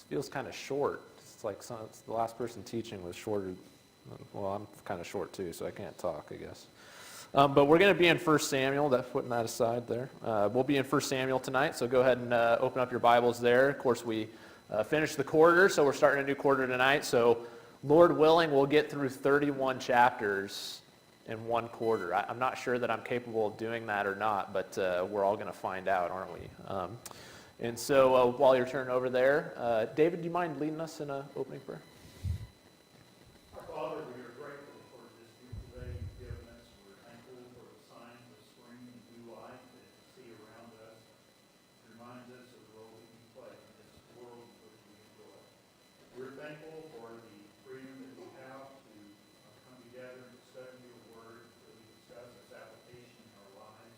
feels kind of short. It's like the last person teaching was shorter. Well, I'm kind of short too, so I can't talk, I guess. But we're going to be in 1 Samuel, putting that aside there. We'll be in 1 Samuel tonight, so go ahead and open up your Bibles there. Of course, we finished the quarter, so we're starting a new quarter tonight. So, Lord willing, we'll get through 31 chapters in one quarter. I'm not sure that I'm capable of doing that or not, but we're all going to find out, aren't we? And so while you're turning over there, David, do you mind leading us in an opening prayer? Our Father, we are grateful for this beautiful day you've given us. We're thankful for the signs of spring and new life that we see around us. It reminds us of the role we can play in this world which we enjoy. We're thankful for the freedom that we have to come together and study your word, that we discuss its application in our lives.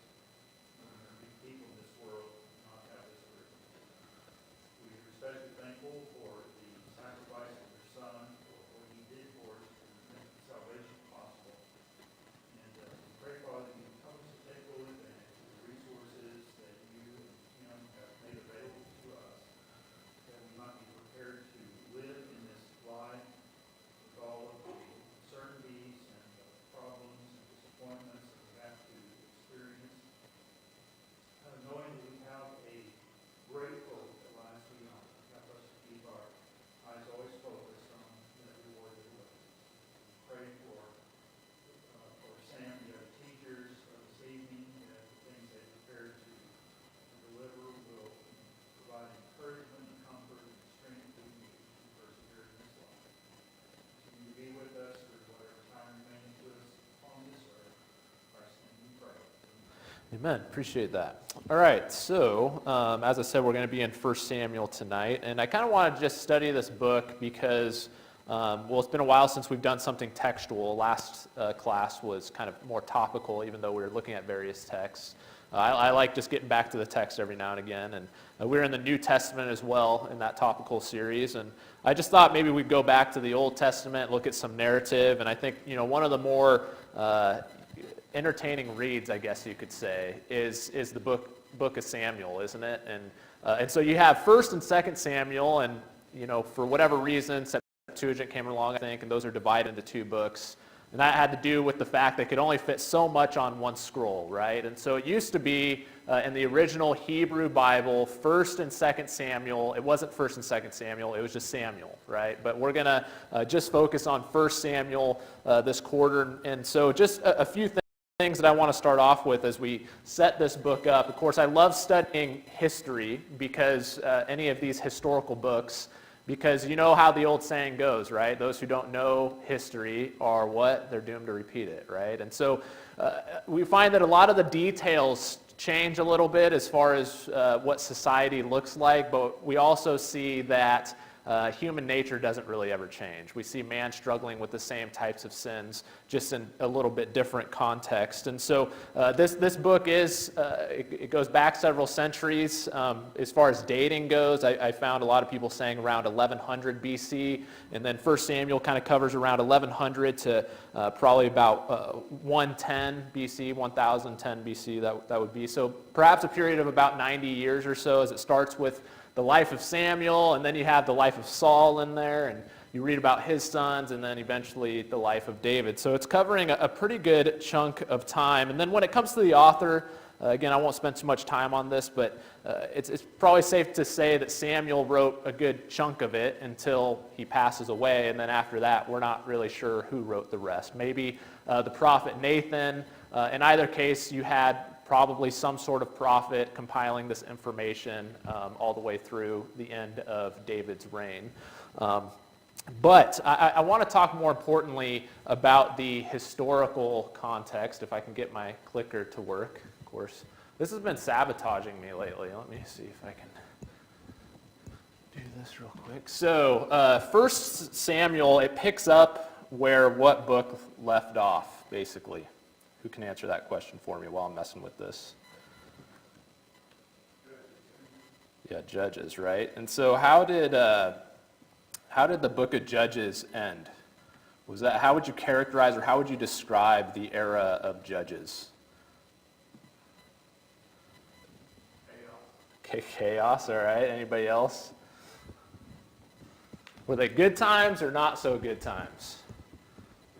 There are many people in this world who do not have this freedom. We are especially thankful for the sacrifice of your Son, for what he did for us to make salvation possible. And we pray, Father, you help us to take full advantage of the resources that you and him have made available to us, that we might be prepared to live in this life with all of the uncertainties and the problems and disappointments that we have to experience, knowing that we have a great hope that lies beyond. Help us to keep our eyes always focused on that reward that awaits. Pray for Sam, the other teachers this evening, the things they prepared to deliver will provide encouragement and comfort and strength we need to persevere in this life. Continue to be with us through whatever time remains to us on this earth. In Christ's name we pray. Amen. Appreciate that. All right, so as I said, we're going to be in 1 Samuel tonight, and I kind of want to just study this book because, well, it's been a while since we've done something textual. Last class was kind of more topical, even though we were looking at various texts. I like just getting back to the text every now and again, and we're in the New Testament as well in that topical series, and I just thought maybe we'd go back to the Old Testament, look at some narrative, and I think, one of the more entertaining reads, I guess you could say, is the book of Samuel, isn't it? And so you have 1 and 2 Samuel, and for whatever reason, Septuagint came along, I think, and those are divided into two books. And that had to do with the fact they could only fit so much on one scroll, right? And so it used to be in the original Hebrew Bible, 1 and 2 Samuel. It wasn't 1 and 2 Samuel, it was just Samuel, right? But we're going to just focus on 1 Samuel this quarter. And so just a few things that I want to start off with as we set this book up. Of course, I love studying history because any of these historical books, because you know how the old saying goes, right? Those who don't know history are what? They're doomed to repeat it, right? And so we find that a lot of the details change a little bit as far as what society looks like, but we also see that human nature doesn't really ever change. We see man struggling with the same types of sins, just in a little bit different context. And so this book it goes back several centuries. As far as dating goes, I found a lot of people saying around 1100 BC, and then 1 Samuel kind of covers around 1100 to probably about 110 BC, 1010 BC, that would be. So perhaps a period of about 90 years or so, as it starts with the life of Samuel, and then you have the life of Saul in there, and you read about his sons, and then eventually the life of David. So it's covering a pretty good chunk of time. And then when it comes to the author, again, I won't spend too much time on this, but it's probably safe to say that Samuel wrote a good chunk of it until he passes away, and then after that, we're not really sure who wrote the rest. Maybe the prophet Nathan. In either case, you had probably some sort of prophet compiling this information all the way through the end of David's reign. But I want to talk more importantly about the historical context, if I can get my clicker to work, of course. This has been sabotaging me lately. Let me see if I can do this real quick. So 1 Samuel, it picks up where what book left off, basically. Who can answer that question for me while I'm messing with this? Yeah, Judges, right? And so how did the book of Judges end? How would you characterize or how would you describe the era of Judges? Chaos, all right. Anybody else? Were they good times or not so good times?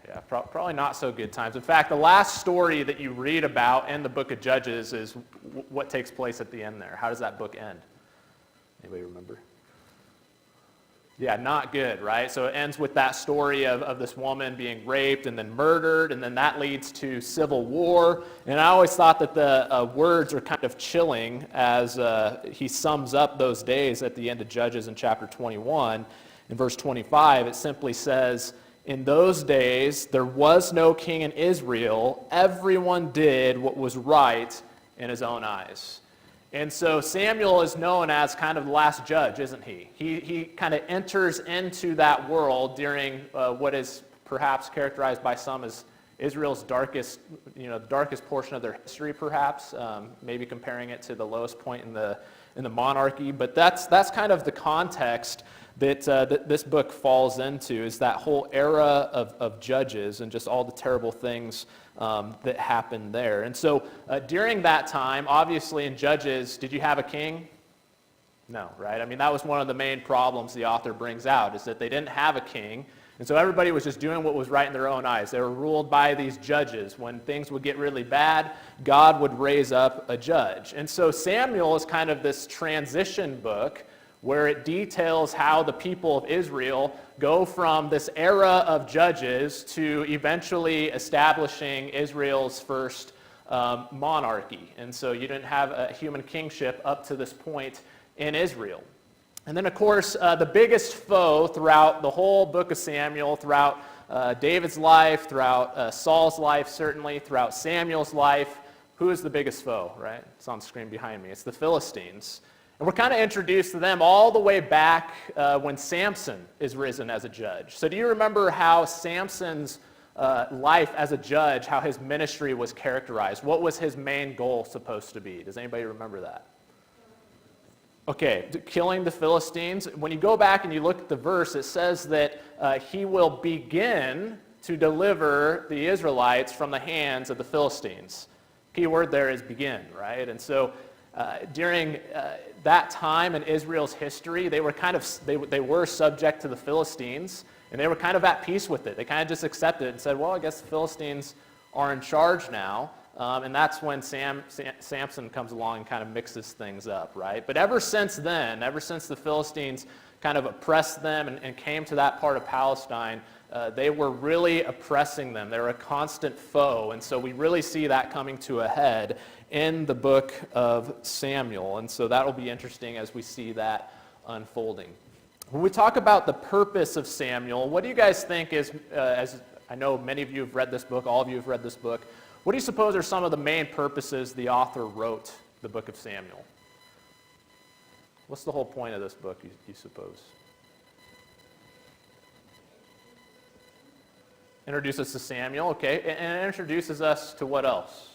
Yeah, probably not so good times. In fact, the last story that you read about in the book of Judges is what takes place at the end there. How does that book end? Anybody remember? Yeah, not good, right? So it ends with that story of this woman being raped and then murdered, and then that leads to civil war. And I always thought that the words are kind of chilling as he sums up those days at the end of Judges in chapter 21. In verse 25, it simply says, "In those days there was no king in Israel. Everyone did what was right in his own eyes." And so Samuel is known as kind of the last judge, isn't he? He kind of enters into that world during what is perhaps characterized by some as Israel's darkest, the darkest portion of their history, perhaps, maybe comparing it to the lowest point in the monarchy. But that's kind of the context that this book falls into, is that whole era of judges and just all the terrible things that happened there. And so during that time, obviously in Judges, did you have a king? No, right? I mean, that was one of the main problems the author brings out, is that they didn't have a king. And so everybody was just doing what was right in their own eyes. They were ruled by these judges. When things would get really bad, God would raise up a judge. And so Samuel is kind of this transition book where it details how the people of Israel go from this era of judges to eventually establishing Israel's first monarchy. And so you didn't have a human kingship up to this point in Israel. And then, of course, the biggest foe throughout the whole book of Samuel, throughout David's life, throughout Saul's life, certainly, throughout Samuel's life, who is the biggest foe, right? It's on the screen behind me. It's the Philistines. And we're kind of introduced to them all the way back when Samson is risen as a judge. So do you remember how Samson's life as a judge, how his ministry was characterized? What was his main goal supposed to be? Does anybody remember that? Okay, killing the Philistines. When you go back and you look at the verse, it says that he will begin to deliver the Israelites from the hands of the Philistines. Key word there is begin, right? And so during that time in Israel's history, they were they were subject to the Philistines, and they were kind of at peace with it. They kind of just accepted it and said, well, I guess the Philistines are in charge now. And that's when Samson comes along and kind of mixes things up, right? But ever since then, ever since the Philistines kind of oppressed them and came to that part of Palestine, they were really oppressing them. They were a constant foe. And so we really see that coming to a head in the book of Samuel. And so that will be interesting as we see that unfolding. When we talk about the purpose of Samuel, what do you guys think is, as I know many of you have read this book, all of you have read this book, what do you suppose are some of the main purposes the author wrote the book of Samuel? What's the whole point of this book, you suppose? Introduces us to Samuel, okay, and it introduces us to what else?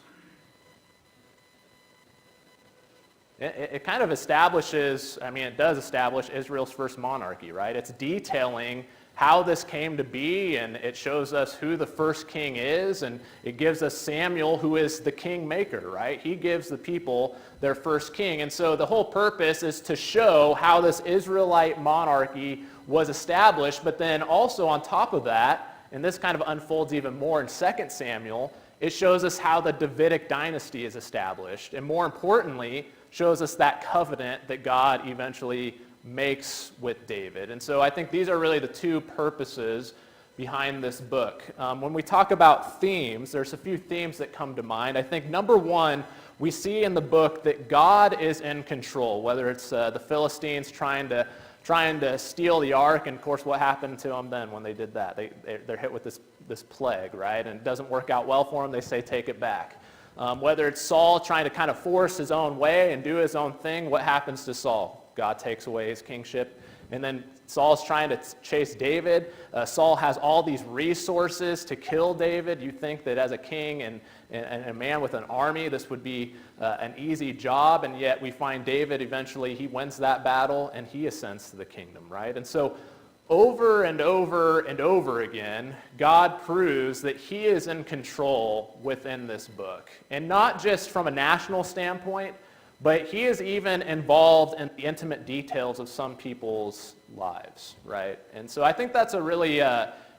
It kind of establishes, it does establish Israel's first monarchy, right? It's detailing how this came to be, and it shows us who the first king is, and it gives us Samuel, who is the king maker, right? He gives the people their first king. And so the whole purpose is to show how this Israelite monarchy was established, but then also on top of that, and this kind of unfolds even more in 2 Samuel, it shows us how the Davidic dynasty is established, and more importantly, shows us that covenant that God eventually makes with David. And so I think these are really the two purposes behind this book. When we talk about themes, there's a few themes that come to mind. I think number one, we see in the book that God is in control, whether it's the Philistines trying to steal the ark, and of course what happened to them then when they did that? They're hit with this plague, right? And it doesn't work out well for them, they say take it back. Whether it's Saul trying to kind of force his own way and do his own thing, what happens to Saul? God takes away his kingship. And then Saul's trying to chase David. Saul has all these resources to kill David. You think that as a king and a man with an army, this would be an easy job, and yet we find David eventually, he wins that battle and he ascends to the kingdom, right? And so over and over and over again, God proves that he is in control within this book. And not just from a national standpoint, but he is even involved in the intimate details of some people's lives, right? And so I think that's a really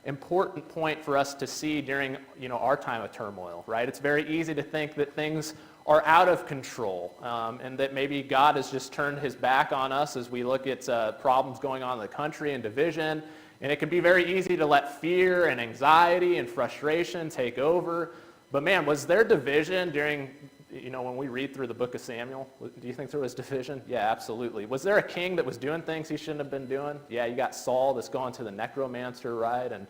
important point for us to see during our time of turmoil, right? It's very easy to think that things are out of control, and that maybe God has just turned his back on us as we look at problems going on in the country and division. And it can be very easy to let fear and anxiety and frustration take over. But man, was there division during, when we read through the book of Samuel? Do you think there was division? Yeah, absolutely. Was there a king that was doing things he shouldn't have been doing? Yeah, you got Saul that's going to the necromancer, right, and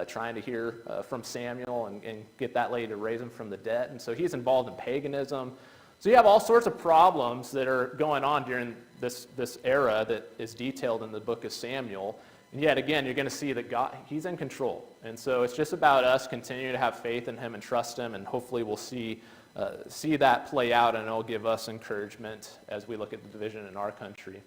trying to hear from Samuel and get that lady to raise him from the dead. And so he's involved in paganism. So you have all sorts of problems that are going on during this era that is detailed in the book of Samuel. And yet again, you're going to see that God, he's in control. And so it's just about us continuing to have faith in him and trust him, and hopefully we'll see that play out, and it'll give us encouragement as we look at the division in our country.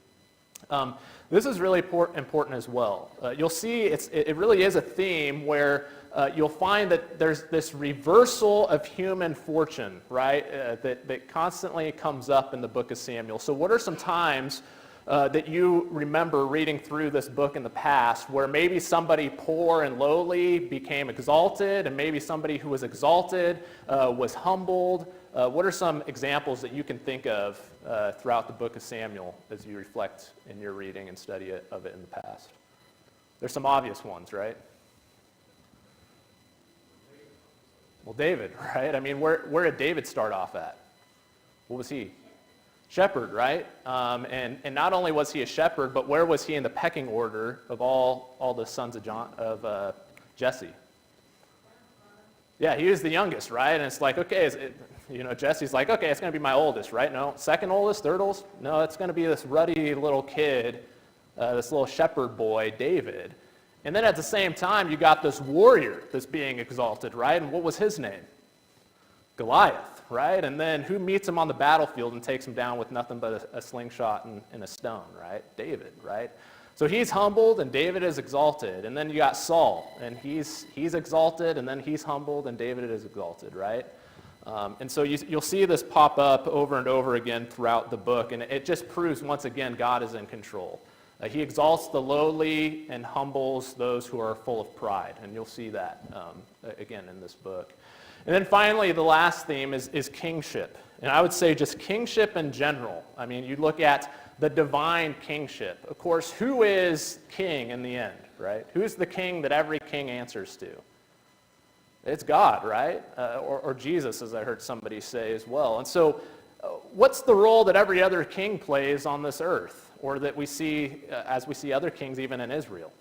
This is really important as well. You'll see it really is a theme where you'll find that there's this reversal of human fortune, right, that constantly comes up in the book of Samuel. So what are some times that you remember reading through this book in the past where maybe somebody poor and lowly became exalted, and maybe somebody who was exalted was humbled? What are some examples that you can think of throughout the book of Samuel as you reflect in your reading and study of it in the past? There's some obvious ones, right? Well, David, right? I mean, where did David start off at? What was he? Shepherd, right? And not only was he a shepherd, but where was he in the pecking order of all the sons of Jesse? Yeah, he was the youngest, right? And it's like, okay, Jesse's like, okay, it's going to be my oldest, right? No, second oldest, third oldest? No, it's going to be this ruddy little kid, this little shepherd boy, David. And then at the same time, you got this warrior that's being exalted, right? And what was his name? Goliath, right? And then who meets him on the battlefield and takes him down with nothing but a slingshot and a stone, right? David, right? So he's humbled and David is exalted. And then you got Saul, and he's exalted, and then he's humbled and David is exalted, right? And so you'll see this pop up over and over again throughout the book, and it just proves once again God is in control. He exalts the lowly and humbles those who are full of pride, and you'll see that again in this book. And then finally, the last theme is kingship. And I would say just kingship in general. I mean, you look at the divine kingship. Of course, who is king in the end, right? Who's the king that every king answers to? It's God, right? Or Jesus, as I heard somebody say as well. And so what's the role that every other king plays on this earth, or that we see as we see other kings even in Israel?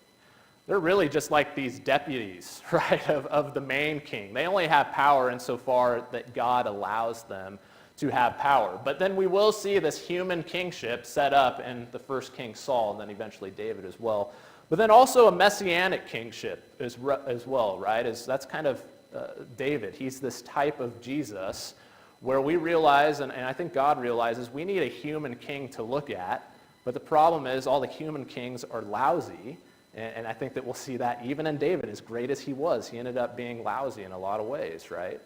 They're really just like these deputies, right, of the main king. They only have power insofar that God allows them to have power. But then we will see this human kingship set up in the first king Saul, and then eventually David as well. But then also a messianic kingship as well, right? That's kind of David. He's this type of Jesus where we realize, and I think God realizes, we need a human king to look at. But the problem is all the human kings are lousy. And I think that we'll see that even in David, as great as he was, he ended up being lousy in a lot of ways, right?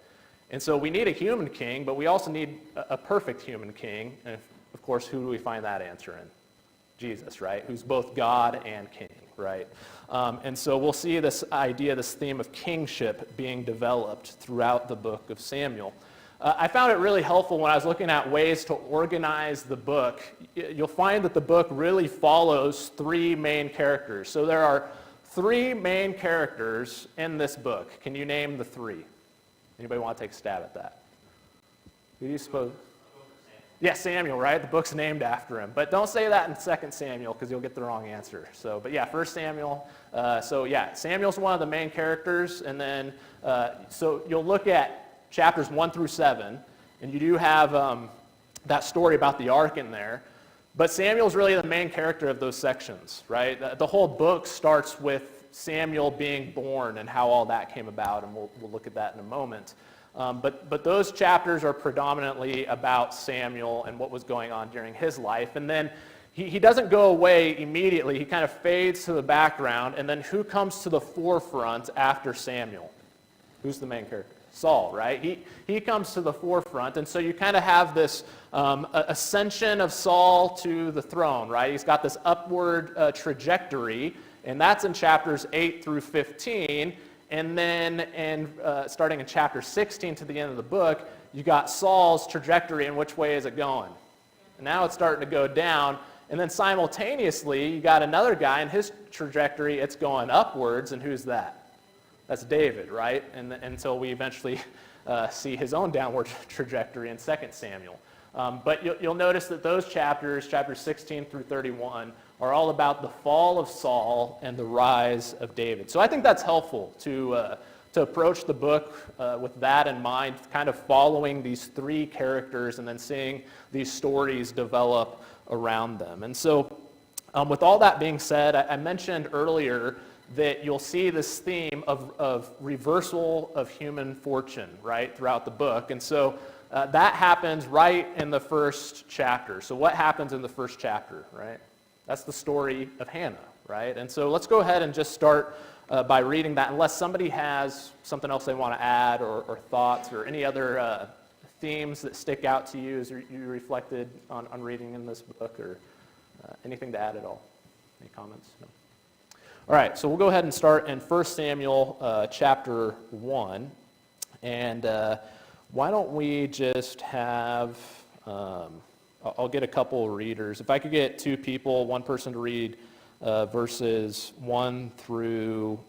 And so we need a human king, but we also need a perfect human king. And of course, who do we find that answer in? Jesus, right? Who's both God and king, right? And so we'll see this idea, this theme of kingship being developed throughout the book of Samuel. I found it really helpful when I was looking at ways to organize the book. You'll find that the book really follows three main characters. So there are three main characters in this book. Can you name the three? Anybody want to take a stab at that? Who do you suppose? Yeah, Samuel, right? The book's named after him. But don't say that in 2 Samuel because you'll get the wrong answer. But yeah, 1 Samuel. Samuel's one of the main characters. And then, so you'll look at chapters 1 through 7, and you do have that story about the ark in there. But Samuel's really the main character of those sections, right? The whole book starts with Samuel being born and how all that came about, and we'll look at that in a moment. But those chapters are predominantly about Samuel and what was going on during his life. And then he doesn't go away immediately. He kind of fades to the background. And then who comes to the forefront after Samuel? Who's the main character? Saul, right? He comes to the forefront, and so you kind of have this ascension of Saul to the throne, right? He's got this upward trajectory, and that's in chapters 8 through 15. And then starting in chapter 16 to the end of the book, you got Saul's trajectory, and which way is it going? And now it's starting to go down, and then simultaneously, you got another guy, and his trajectory, it's going upwards, and who's that? That's David, right? And until we eventually see his own downward trajectory in 2 Samuel. But you'll notice that those chapters 16 through 31, are all about the fall of Saul and the rise of David. So I think that's helpful to approach the book with that in mind, kind of following these three characters and then seeing these stories develop around them. And so with all that being said, I mentioned earlier that you'll see this theme of reversal of human fortune, right, throughout the book. And so that happens right in the first chapter. So what happens in the first chapter, right? That's the story of Hannah, right? And so let's go ahead and just start by reading that, unless somebody has something else they want to add or thoughts or any other themes that stick out to you as you reflected on reading in this book, or anything to add at all. Any comments? No. All right, so we'll go ahead and start in 1 Samuel chapter 1. And why don't we just have, I'll get a couple of readers. If I could get two people, one person to read verses 1 through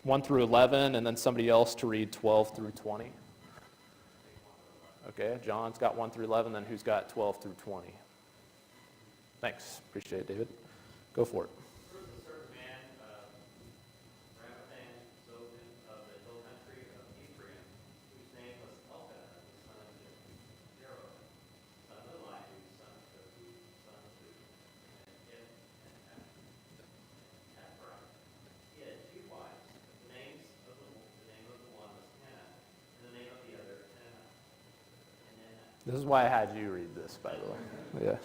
11, and then somebody else to read 12 through 20. Okay, John's got 1 through 11, then who's got 12 through 20? Thanks, appreciate it, David. Go for it. This is why I had you read this, by the way. Yeah.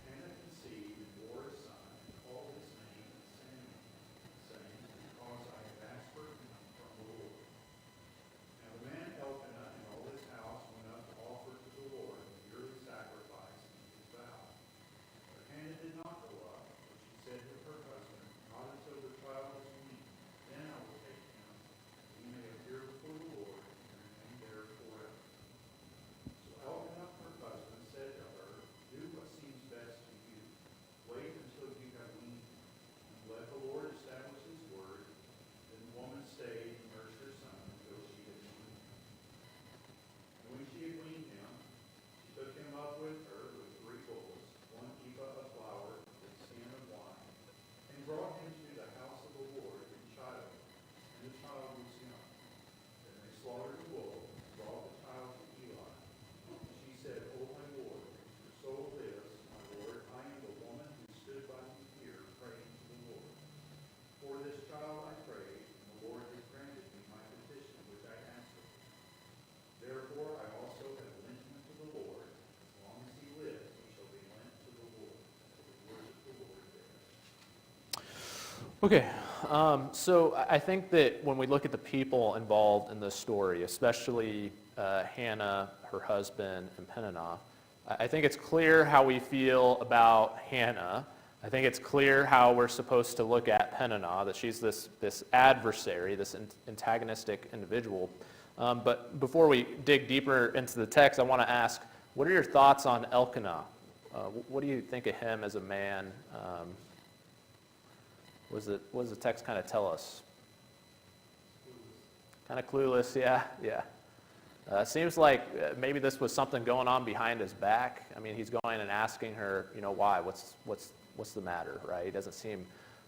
Hannah conceived Okay, so I think that when we look at the people involved in this story, especially Hannah, her husband, and Peninnah, I think it's clear how we feel about Hannah. I think it's clear how we're supposed to look at Peninnah, that she's this adversary, this antagonistic individual. But before we dig deeper into the text, I want to ask, what are your thoughts on Elkanah? What do you think of him as a man? What does the text kind of tell us? Kind of clueless, yeah. Seems like maybe this was something going on behind his back. I mean, he's going and asking her, why? What's the matter, right? He doesn't seem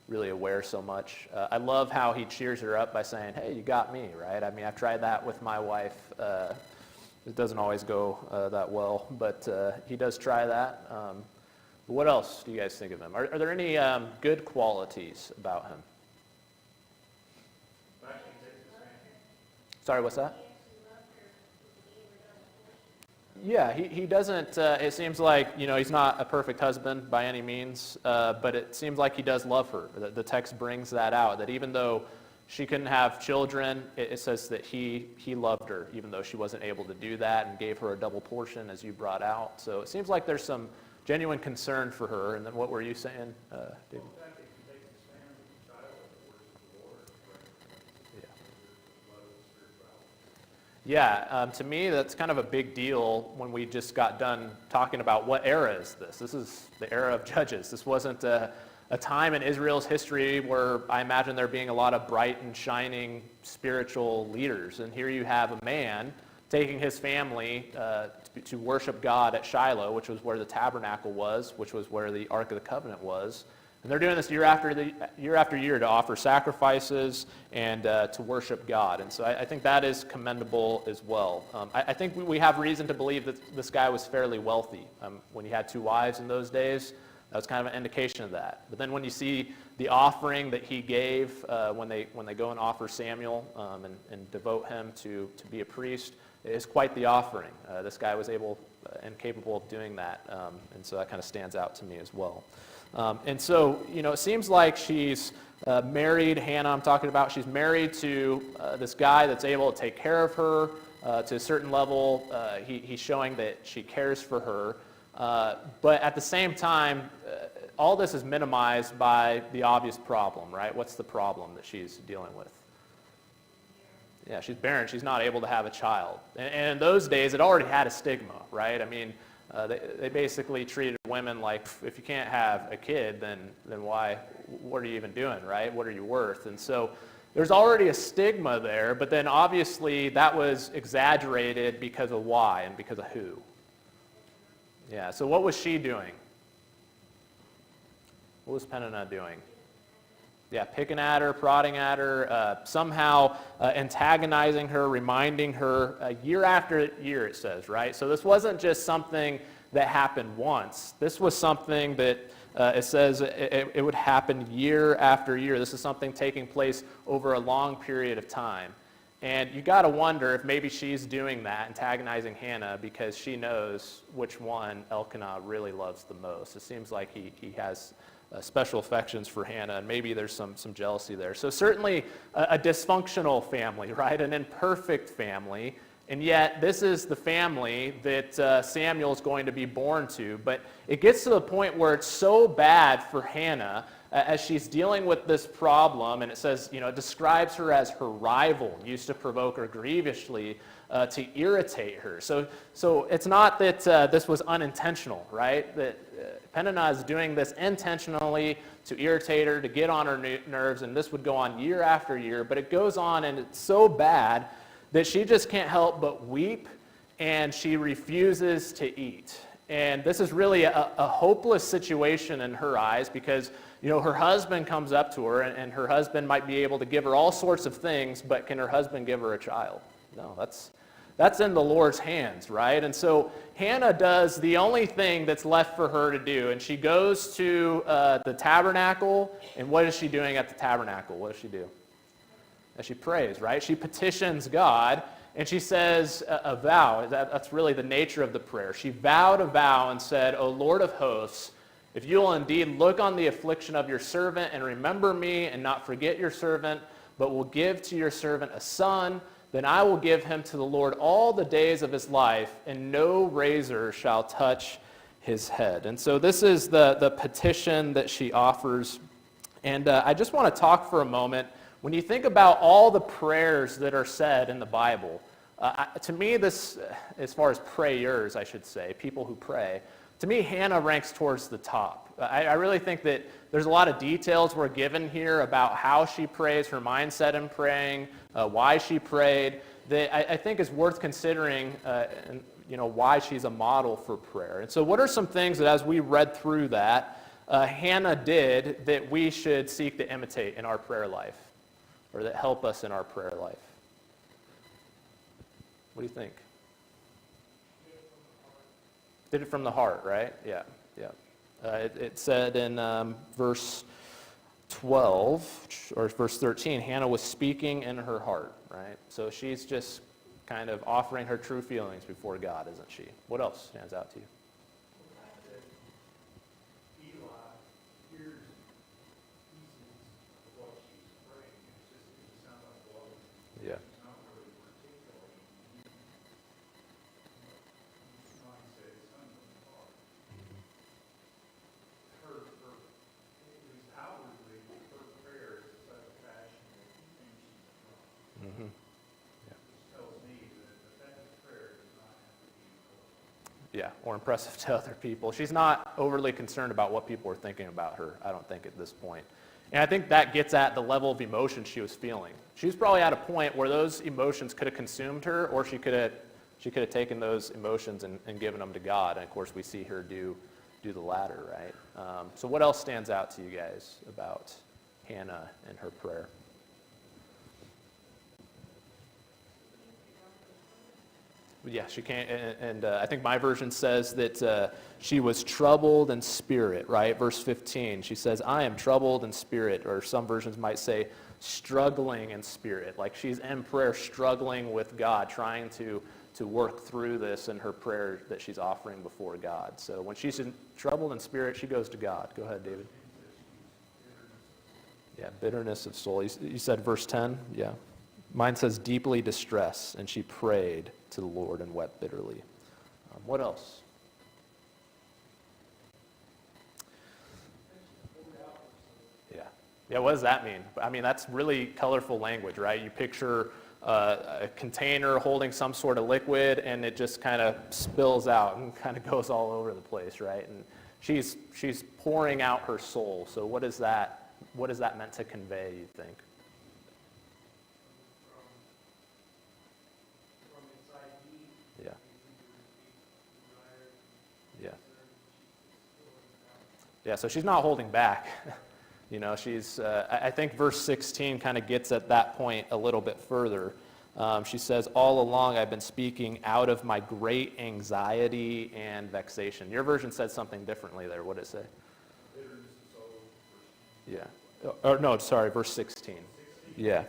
really aware so much. I love how he cheers her up by saying, hey, you got me, right? I mean, I've tried that with my wife. It doesn't always go that well, but he does try that. What else do you guys think of him? Are there any good qualities about him? Sorry, what's that? Yeah, he doesn't, it seems like, he's not a perfect husband by any means, but it seems like he does love her. The text brings that out, that even though she couldn't have children, it says that he loved her, even though she wasn't able to do that, and gave her a double portion, as you brought out. So it seems like there's some genuine concern for her. And then what were you saying, David? Yeah, to me, that's kind of a big deal when we just got done talking about what era is this. This is the era of Judges. This wasn't a time in Israel's history where I imagine there being a lot of bright and shining spiritual leaders. And here you have a man taking his family to worship God at Shiloh, which was where the tabernacle was, which was where the Ark of the Covenant was. And they're doing this year after year to offer sacrifices and to worship God. And so I think that is commendable as well. I think we have reason to believe that this guy was fairly wealthy. When he had 2 wives in those days, that was kind of an indication of that. But then when you see the offering that he gave when they go and offer Samuel and devote him to be a priest, it is quite the offering. This guy was able and capable of doing that. And so that kind of stands out to me as well. And so, it seems like she's married, Hannah I'm talking about, she's married to this guy that's able to take care of her to a certain level. He's showing that she cares for her. But at the same time, all this is minimized by the obvious problem, right? What's the problem that she's dealing with? Yeah, she's barren. She's not able to have a child. And in those days, it already had a stigma, right? I mean, they basically treated women like, if you can't have a kid, then why? What are you even doing, right? What are you worth? And so there's already a stigma there, but then obviously that was exaggerated because of why and because of who. Yeah, so what was she doing? What was Peninnah doing? Yeah, picking at her, prodding at her, somehow antagonizing her, reminding her year after year, it says, right? So this wasn't just something that happened once. This was something that it says it would happen year after year. This is something taking place over a long period of time. And you got to wonder if maybe she's doing that, antagonizing Hannah, because she knows which one Elkanah really loves the most. It seems like he has special affections for Hannah, and maybe there's some jealousy there. So certainly a dysfunctional family, right? An imperfect family, and yet this is the family that Samuel is going to be born to. But it gets to the point where it's so bad for Hannah as she's dealing with this problem, and it says, it describes her as her rival, used to provoke her grievously to irritate her. So it's not that this was unintentional, right? That Peninnah is doing this intentionally to irritate her, to get on her nerves, and this would go on year after year. But it goes on, and it's so bad that she just can't help but weep, and she refuses to eat. And this is really a hopeless situation in her eyes because, her husband comes up to her, and her husband might be able to give her all sorts of things, but can her husband give her a child? No, that's in the Lord's hands, right? And so Hannah does the only thing that's left for her to do, and she goes to the tabernacle, and what is she doing at the tabernacle? What does she do? And she prays, right? She petitions God, and she says a vow. That's really the nature of the prayer. She vowed a vow and said, O Lord of hosts, If you will indeed look on the affliction of your servant and remember me and not forget your servant, but will give to your servant a son, then I will give him to the Lord all the days of his life, and no razor shall touch his head. And so this is the petition that she offers. And I just want to talk for a moment. When you think about all the prayers that are said in the Bible, to me this, as far as prayers, I should say, people who pray, to me Hannah ranks towards the top. I really think that there's a lot of details we're given here about how she prays, her mindset in praying, why she prayed, that I think is worth considering, and why she's a model for prayer. And so what are some things that as we read through that, Hannah did that we should seek to imitate in our prayer life, or that help us in our prayer life? What do you think? Did it from the heart, right? Yeah. It said in verse 12, or verse 13, Hannah was speaking in her heart, right? So she's just kind of offering her true feelings before God, isn't she? What else stands out to you? Yeah. Mm-hmm. Yeah, or impressive to other people. She's not overly concerned about what people are thinking about her, I don't think, at this point. And I think that gets at the level of emotion she was feeling. She was probably at a point where those emotions could have consumed her, or she could have taken those emotions and given them to God. And of course, we see her do the latter, right? So what else stands out to you guys about Hannah and her prayer? Yeah, she can't, and I think my version says that she was troubled in spirit, right? Verse 15, she says, I am troubled in spirit, or some versions might say struggling in spirit, like she's in prayer struggling with God, trying to work through this in her prayer that she's offering before God. So when she's troubled in spirit, she goes to God. Go ahead, David. Yeah, bitterness of soul. You said verse 10? Yeah. Mine says deeply distressed, and she prayed to the Lord and wept bitterly. What else? Yeah, what does that mean? I mean, that's really colorful language, right? You picture a container holding some sort of liquid, and it just kind of spills out and kind of goes all over the place, right? And she's pouring out her soul. So what is that meant to convey, you think? Yeah, so she's not holding back. She's, I think verse 16 kind of gets at that point a little bit further. She says, all along I've been speaking out of my great anxiety and vexation. Your version said something differently there. What did it say? Yeah. Or no, sorry, verse 16. Yeah.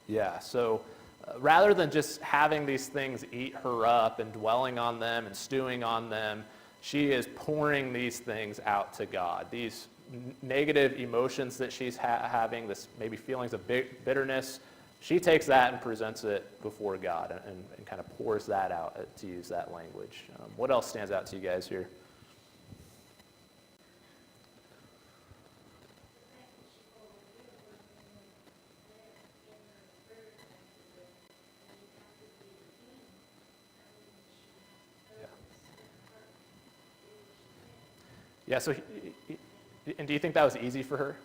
Yeah, so rather than just having these things eat her up and dwelling on them and stewing on them, she is pouring these things out to God. These negative emotions that she's having, this maybe feelings of bitterness, she takes that and presents it before God and kind of pours that out, to use that language. What else stands out to you guys here? Yeah, so, and do you think that was easy for her?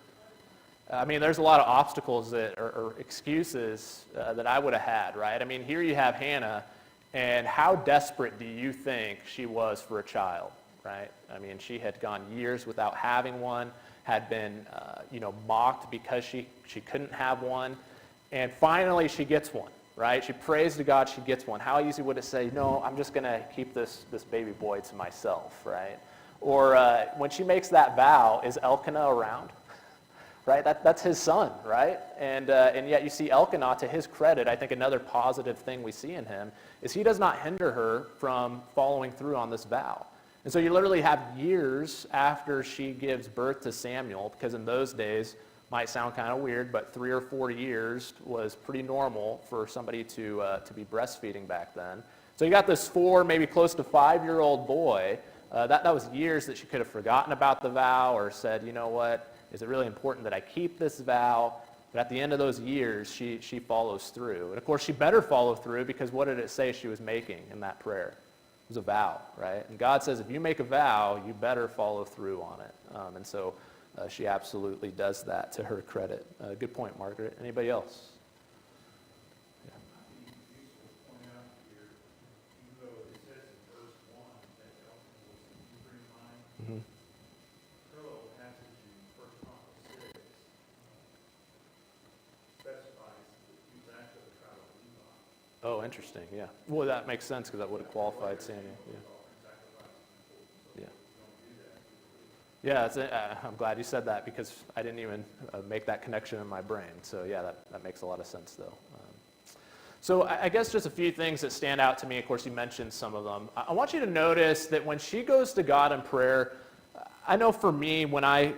I mean, there's a lot of obstacles or excuses that I would have had, right? I mean, here you have Hannah, and how desperate do you think she was for a child, right? I mean, she had gone years without having one, had been, mocked because she couldn't have one, and finally she gets one, right? She prays to God, she gets one. How easy would it say, no, I'm just going to keep this baby boy to myself, right? Or when she makes that vow, is Elkanah around? right? That's his son, right? And yet you see Elkanah, to his credit, I think another positive thing we see in him is he does not hinder her from following through on this vow. And so you literally have years after she gives birth to Samuel, because in those days, might sound kind of weird, but 3 or 4 years was pretty normal for somebody to be breastfeeding back then. So you got this 4, maybe close to 5-year-old boy. That was years that she could have forgotten about the vow or said, you know what, is it really important that I keep this vow? But at the end of those years, she follows through. And of course, she better follow through, because what did it say she was making in that prayer? It was a vow, right? And God says if you make a vow, you better follow through on it. And so she absolutely does that, to her credit. Good point, Margaret. Anybody else? I think it's useful to point out here, even though it says in verse 1 that Elkanah was the Hebrew mind, Mm-hmm. parallel passage in 1 Chronicles 6 specifies that he was actually the tribe of Levi. Oh, interesting, yeah. Well, that makes sense, because that would have qualified Samuel. Yeah. Yeah. Yeah, I'm glad you said that, because I didn't even make that connection in my brain. So yeah, that makes a lot of sense, though. So I guess just a few things that stand out to me. Of course, you mentioned some of them. I want you to notice that when she goes to God in prayer, I know for me, when I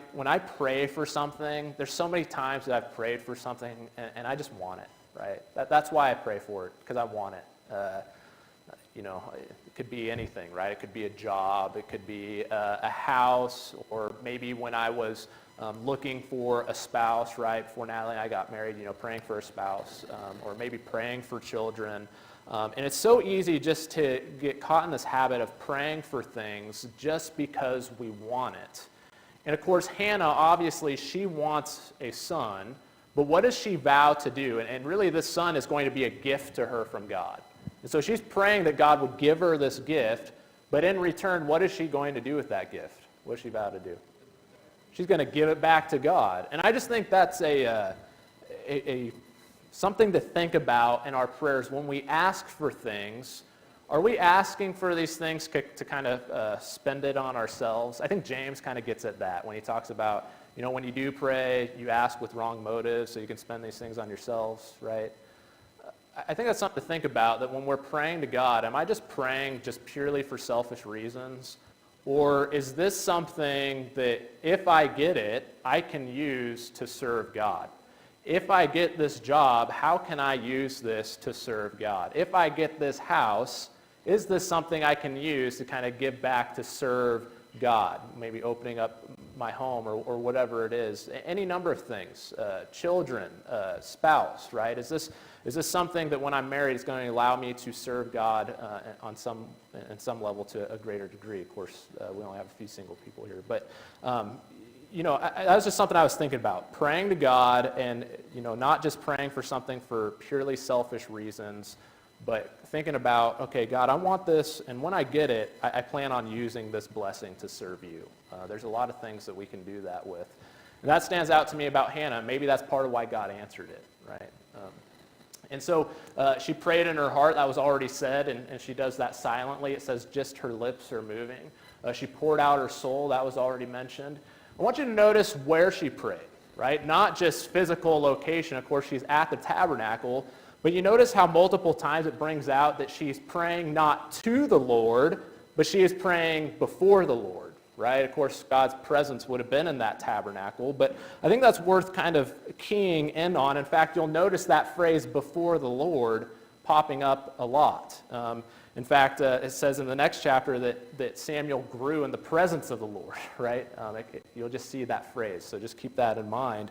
pray for something, there's so many times that I've prayed for something and I just want it, right? That's why I pray for it, because I want it. It could be anything, right? It could be a job, it could be a house, or maybe when I was looking for a spouse, right? Before Natalie and I got married, praying for a spouse, or maybe praying for children. And it's so easy just to get caught in this habit of praying for things just because we want it. And of course, Hannah, obviously, she wants a son, but what does she vow to do? And really, this son is going to be a gift to her from God. And so she's praying that God would give her this gift, but in return, what is she going to do with that gift? What does she vow to do? She's going to give it back to God. And I just think that's something to think about in our prayers. When we ask for things, are we asking for these things to kind of spend it on ourselves? I think James kind of gets at that when he talks about, when you do pray, you ask with wrong motives so you can spend these things on yourselves, right? I think that's something to think about, that when we're praying to God, am I just praying just purely for selfish reasons? Or is this something that if I get it, I can use to serve God? If I get this job, how can I use this to serve God? If I get this house, is this something I can use to kind of give back to serve God? Maybe opening up my home or whatever it is. Any number of things. Children, spouse, right? Is this something that when I'm married is going to allow me to serve God in some level to a greater degree? Of course, we only have a few single people here. But, that was just something I was thinking about. Praying to God and, not just praying for something for purely selfish reasons, but thinking about, okay, God, I want this, and when I get it, I plan on using this blessing to serve you. There's a lot of things that we can do that with. And that stands out to me about Hannah. Maybe that's part of why God answered it, right? And so she prayed in her heart, that was already said, and she does that silently. It says just her lips are moving. She poured out her soul, that was already mentioned. I want you to notice where she prayed, right? Not just physical location. Of course, she's at the tabernacle, but you notice how multiple times it brings out that she's praying not to the Lord, but she is praying before the Lord, right? Of course, God's presence would have been in that tabernacle, but I think that's worth kind of keying in on. In fact, you'll notice that phrase, before the Lord, popping up a lot. In fact, it says in the next chapter that Samuel grew in the presence of the Lord, right? You'll just see that phrase, so just keep that in mind.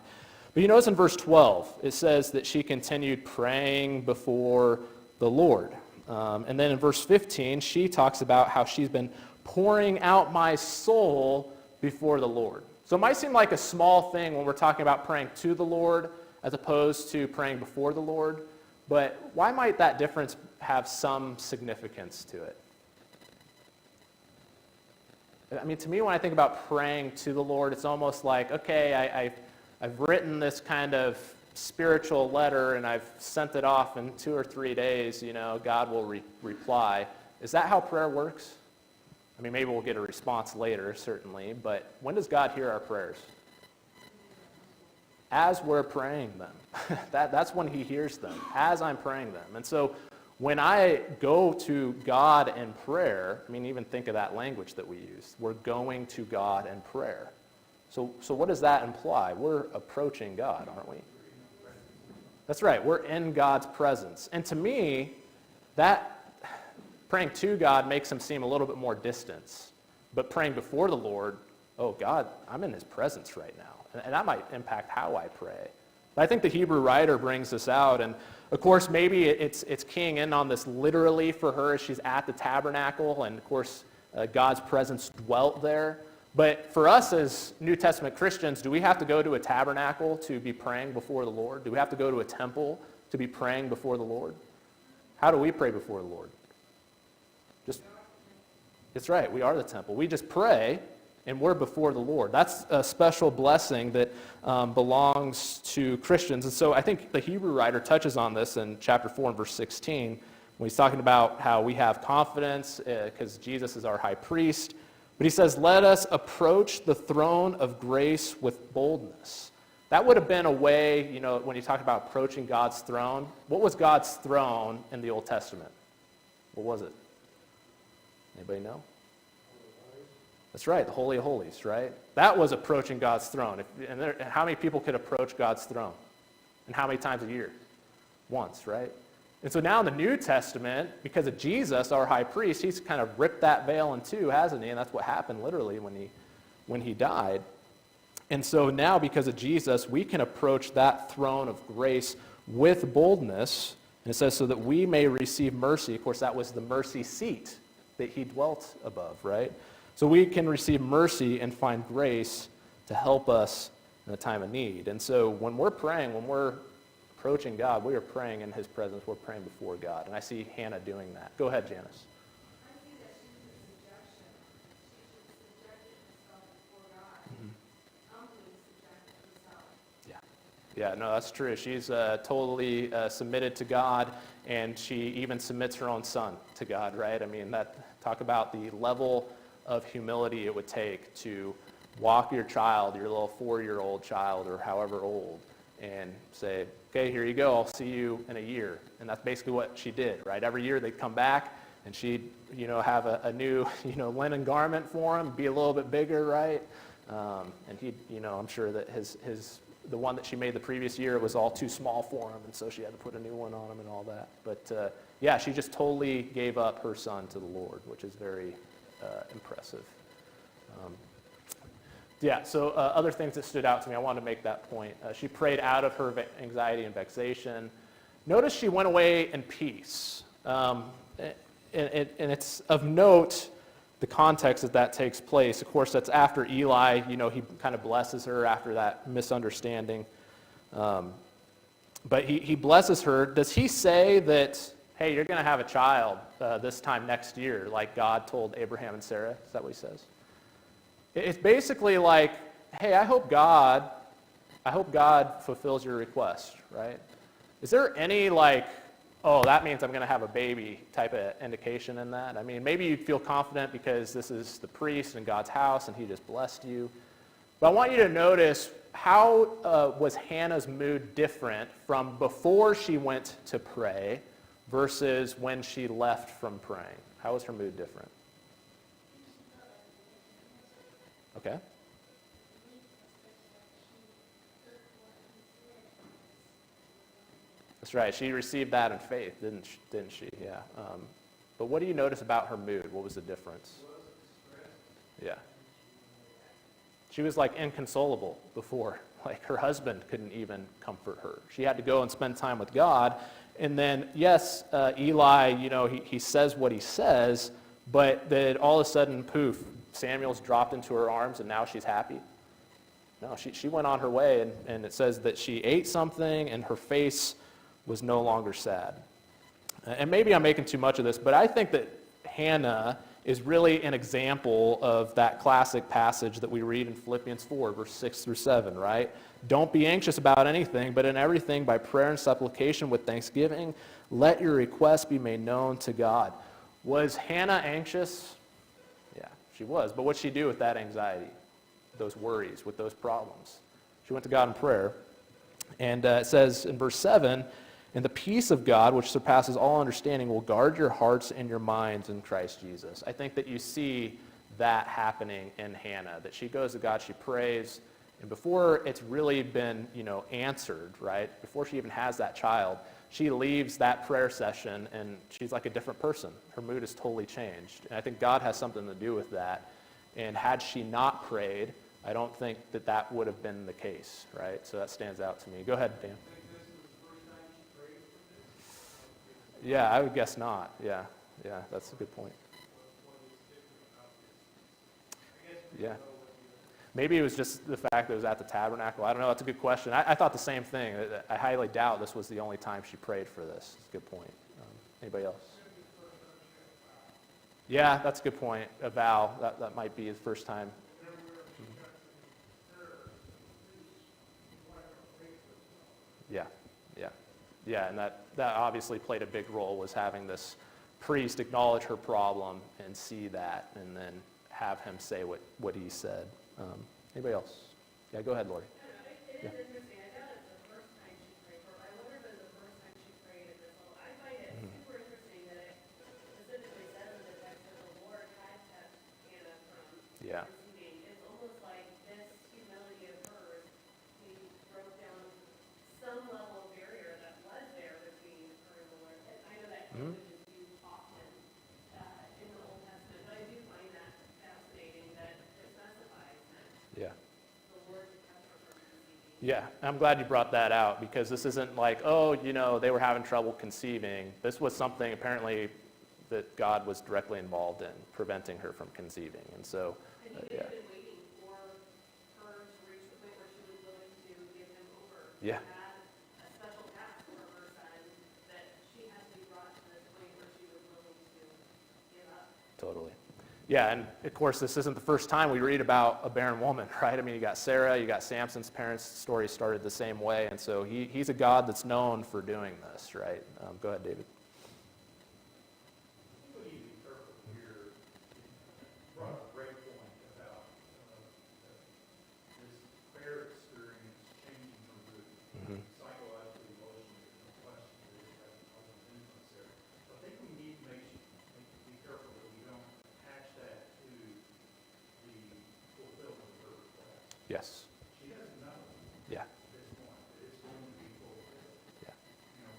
But you notice in verse 12, it says that she continued praying before the Lord. And then in verse 15, she talks about how she's been pouring out my soul before the Lord. So it might seem like a small thing when we're talking about praying to the Lord as opposed to praying before the Lord, but why might that difference have some significance to it? I mean, to me, when I think about praying to the Lord, it's almost like, okay, I've written this kind of spiritual letter and I've sent it off in 2 or 3 days, God will reply. Is that how prayer works? I mean, maybe we'll get a response later, certainly, but when does God hear our prayers? as we're praying them. That's when he hears them, as I'm praying them. And so when I go to God in prayer, I mean, even think of that language that we use. We're going to God in prayer. So what does that imply? We're approaching God, aren't we? That's right. We're in God's presence. And to me, that praying to God makes him seem a little bit more distant. But praying before the Lord, oh, God, I'm in his presence right now. And that might impact how I pray. But I think the Hebrew writer brings this out. And, of course, maybe it's keying in on this literally for her as she's at the tabernacle. And, of course, God's presence dwelt there. But for us as New Testament Christians, do we have to go to a tabernacle to be praying before the Lord? Do we have to go to a temple to be praying before the Lord? How do we pray before the Lord? It's right, we are the temple. We just pray, and we're before the Lord. That's a special blessing that belongs to Christians. And so I think the Hebrew writer touches on this in chapter 4 and verse 16, when he's talking about how we have confidence because Jesus is our high priest. But he says, let us approach the throne of grace with boldness. That would have been a way, when you talk about approaching God's throne. What was God's throne in the Old Testament? What was it? Anybody know? That's right, the Holy of Holies, right? That was approaching God's throne. And how many people could approach God's throne? And how many times a year? Once, right? And so now in the New Testament, because of Jesus, our high priest, he's kind of ripped that veil in two, hasn't he? And that's what happened literally when he died. And so now because of Jesus, we can approach that throne of grace with boldness. And it says so that we may receive mercy. Of course, that was the mercy seat that he dwelt above, right? So we can receive mercy and find grace to help us in a time of need. And so when we're praying, when we're approaching God, we are praying in his presence. We're praying before God. And I see Hannah doing that. Go ahead, Janice. I see that she's in subjection. She subjected herself before God. Humbly subjected herself. Yeah, no, that's true. She's totally submitted to God, and she even submits her own son to God, right? I mean, talk about the level of humility it would take to walk your child, your little 4-year-old child or however old, and say, okay, here you go, I'll see you in a year. And that's basically what she did, right? Every year they'd come back, and she'd, have a new, linen garment for him, be a little bit bigger, right? And he'd, I'm sure that the one that she made the previous year was all too small for him, and so she had to put a new one on him and all that. But yeah, she just totally gave up her son to the Lord, which is very impressive. So other things that stood out to me, I wanted to make that point. She prayed out of her anxiety and vexation. Notice she went away in peace. And it's of note the context that takes place. Of course, that's after Eli, he kind of blesses her after that misunderstanding. But he blesses her. Does he say that, hey, you're going to have a child this time next year, like God told Abraham and Sarah? Is that what he says? It's basically like, hey, I hope God fulfills your request, right? Is there any oh, that means I'm going to have a baby type of indication in that? I mean, maybe you'd feel confident because this is the priest in God's house and he just blessed you. But I want you to notice, how was Hannah's mood different from before she went to pray versus when she left from praying? How was her mood different? Okay. That's right. She received that in faith, didn't she? Yeah. But what do you notice about her mood? What was the difference? Yeah. She was inconsolable before. Her husband couldn't even comfort her. She had to go and spend time with God. And then, yes, Eli, he says what he says, but then all of a sudden, poof, Samuel's dropped into her arms and now she's happy. No, she went on her way, and it says that she ate something and her face was no longer sad. And maybe I'm making too much of this, but I think that Hannah is really an example of that classic passage that we read in Philippians 4, verse 6 through 7, right? Don't be anxious about anything, but in everything by prayer and supplication with thanksgiving, let your requests be made known to God. Was Hannah anxious? Yeah, she was. But what'd she do with that anxiety, those worries, with those problems? She went to God in prayer, And it says in verse 7, and the peace of God, which surpasses all understanding, will guard your hearts and your minds in Christ Jesus. I think that you see that happening in Hannah, that she goes to God, she prays, and before it's really been, answered, right? Before she even has that child, she leaves that prayer session and she's like a different person. Her mood is totally changed. And I think God has something to do with that. And had she not prayed, I don't think that that would have been the case, right? So that stands out to me. Go ahead, Dan. Yeah, I would guess not. Yeah, that's a good point. Yeah. Maybe it was just the fact that it was at the tabernacle. I don't know. That's a good question. I thought the same thing. I highly doubt this was the only time she prayed for this. It's a good point. Anybody else? Yeah, that's a good point. A vow. That might be the first time. Yeah, and that obviously played a big role, was having this priest acknowledge her problem and see that, and then have him say what he said. Anybody else? Yeah, go ahead, Lori. It is interesting. I doubt it's the first time she prayed for it. I wonder if it was the first time she prayed at this level. I find it super interesting that it specifically says in the text that the Lord had kept Hannah from Yeah. conceiving. It's almost like this humility of hers, he broke down some level of barrier that was there between her and the Lord. And I know that language is used often in the Old Testament, but I do find that fascinating that it specifies that Yeah. the Lord kept her from conceiving. Yeah, I'm glad you brought that out, because this isn't like, they were having trouble conceiving. This was something apparently that God was directly involved in, preventing her from conceiving. And so, And he yeah. had been waiting for her to reach the point where she was willing to give him over. Yeah. She had a special task for her son that she had to be brought to this point where she was willing to give up. Totally. Yeah, and of course, this isn't the first time we read about a barren woman, right? I mean, you got Sarah, you got Samson's parents' story started the same way, and so he's a God that's known for doing this, right? Go ahead, David. We need to be careful here. You brought up a great point about this prayer experience changing her mood. Psychologically, emotionally, there's no question that it has an influence there. But I think we need to be careful that we don't attach that to the fulfillment of her request. Yes. She doesn't know Yeah. at this point that it's going to be fulfilled. Yeah.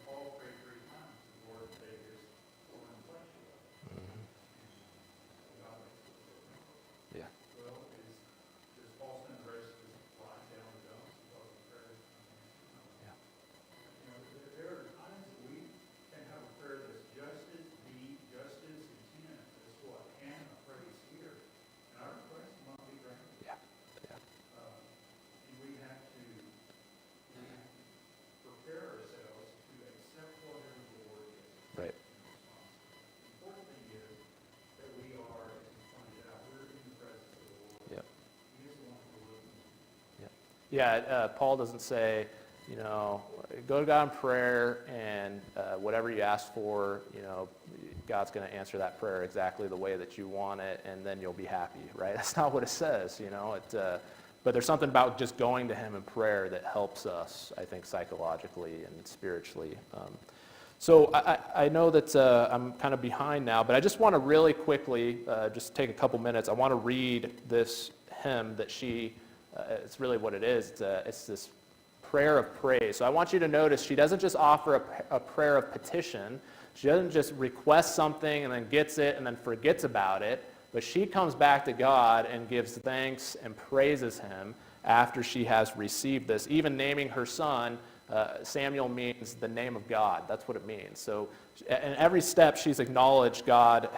Paul prayed 3 times, the Lord take his thorn and flesh away. God makes it fulfilled. Yeah. Well, does Paul spend the rest of his life down the dumps because of prayer? Yeah. There are times that we can have a prayer that's just as deep, just as intense as what Hannah prays here. And our request might be granted. Yeah. And we have to prepare ourselves to accept whatever the Lord gives us. Right. The important thing is that we are, as you pointed out, we're in the presence of the Lord. Yep. He is the one who listens. Yeah, Paul doesn't say, go to God in prayer, and whatever you ask for, God's going to answer that prayer exactly the way that you want it, and then you'll be happy, right? That's not what it says, but there's something about just going to him in prayer that helps us, I think, psychologically and spiritually. So I know that I'm kind of behind now, but I just want to really quickly just take a couple minutes. I want to read this hymn that it's really what it is. It's this prayer of praise. So I want you to notice she doesn't just offer a prayer of petition. She doesn't just request something and then gets it and then forgets about it, but she comes back to God and gives thanks and praises him after she has received this. Even naming her son, Samuel, means the name of God. That's what it means. So in every step, she's acknowledged God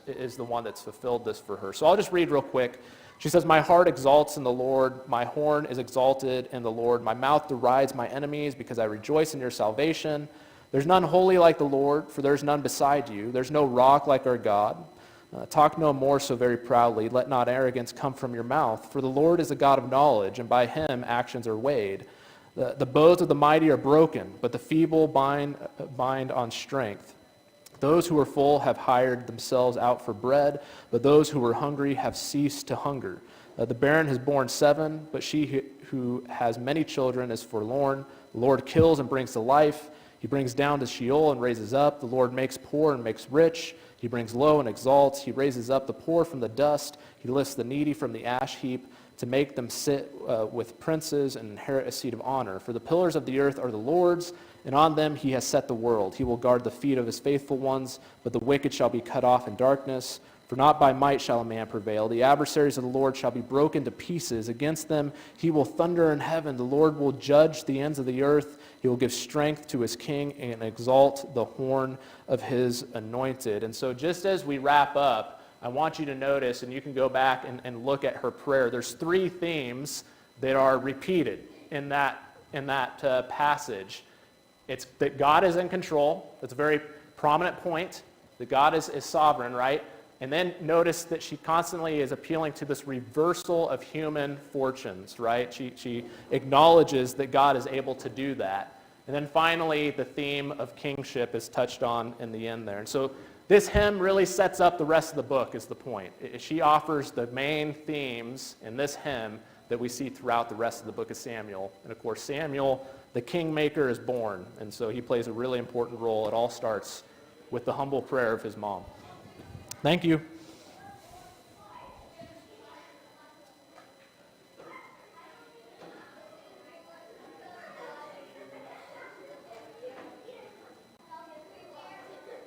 is the one that's fulfilled this for her. So I'll just read real quick. She says, my heart exalts in the Lord. My horn is exalted in the Lord. My mouth derides my enemies because I rejoice in your salvation. There's none holy like the Lord, for there's none beside you. There's no rock like our God. Talk no more so very proudly. Let not arrogance come from your mouth. For the Lord is a God of knowledge, and by him actions are weighed. The bows of the mighty are broken, but the feeble bind on strength. Those who are full have hired themselves out for bread, but those who are hungry have ceased to hunger. The barren has borne 7, but she who has many children is forlorn. The Lord kills and brings to life. He brings down to Sheol and raises up. The Lord makes poor and makes rich. He brings low and exalts. He raises up the poor from the dust. He lifts the needy from the ash heap to make them sit with princes and inherit a seat of honor. For the pillars of the earth are the Lord's, and on them he has set the world. He will guard the feet of his faithful ones, but the wicked shall be cut off in darkness. For not by might shall a man prevail. The adversaries of the Lord shall be broken to pieces. Against them he will thunder in heaven. The Lord will judge the ends of the earth. He will give strength to his king and exalt the horn of his anointed. And so just as we wrap up, I want you to notice, and you can go back and look at her prayer, there's 3 themes that are repeated in that passage. It's that God is in control. That's a very prominent point, that God is sovereign, right? And then notice that she constantly is appealing to this reversal of human fortunes, right? She acknowledges that God is able to do that. And then finally, the theme of kingship is touched on in the end there. And so this hymn really sets up the rest of the book, is the point. She offers the main themes in this hymn that we see throughout the rest of the book of Samuel. And of course, Samuel, the kingmaker, is born. And so he plays a really important role. It all starts with the humble prayer of his mom. Thank you.